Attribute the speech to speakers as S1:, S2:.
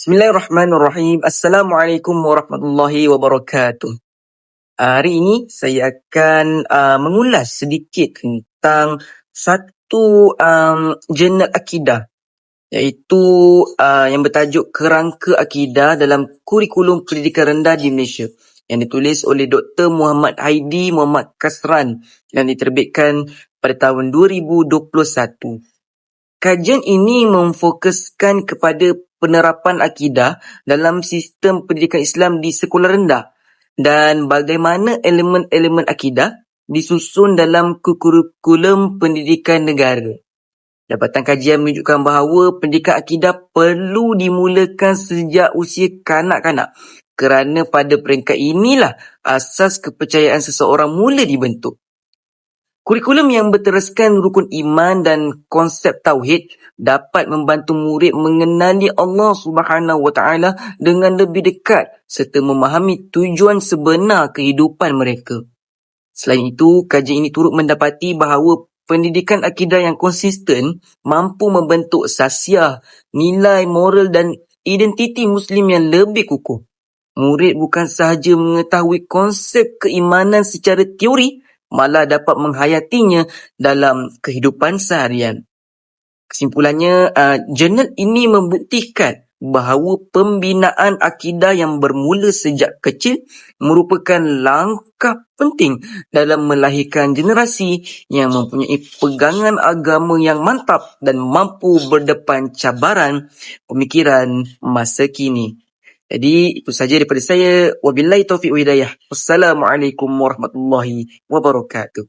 S1: Bismillahirrahmanirrahim. Assalamualaikum warahmatullahi wabarakatuh. Hari ini saya akan mengulas sedikit tentang satu jurnal akidah, iaitu yang bertajuk Kerangka Akidah dalam Kurikulum Pendidikan Rendah di Malaysia, yang ditulis oleh Dr. Muhammad Haidi Muhammad Kasran dan diterbitkan pada tahun 2021. Kajian ini memfokuskan kepada penerapan akidah dalam sistem pendidikan Islam di sekolah rendah dan bagaimana elemen-elemen akidah disusun dalam kurikulum pendidikan negara. Jabatan kajian menunjukkan bahawa pendidikan akidah perlu dimulakan sejak usia kanak-kanak kerana pada peringkat inilah asas kepercayaan seseorang mula dibentuk. Kurikulum yang berteraskan rukun iman dan konsep tauhid dapat membantu murid mengenali Allah Subhanahu Wa Taala dengan lebih dekat serta memahami tujuan sebenar kehidupan mereka. Selain itu, kajian ini turut mendapati bahawa pendidikan akidah yang konsisten mampu membentuk sasiah, nilai moral dan identiti Muslim yang lebih kukuh. Murid bukan sahaja mengetahui konsep keimanan secara teori, malah dapat menghayatinya dalam kehidupan seharian. Kesimpulannya, jurnal ini membuktikan bahawa pembinaan akidah yang bermula sejak kecil merupakan langkah penting dalam melahirkan generasi yang mempunyai pegangan agama yang mantap dan mampu berdepan cabaran pemikiran masa kini. Jadi, itu saja daripada saya. Wabillahi taufiq wa hidayah. Wassalamualaikum warahmatullahi wabarakatuh.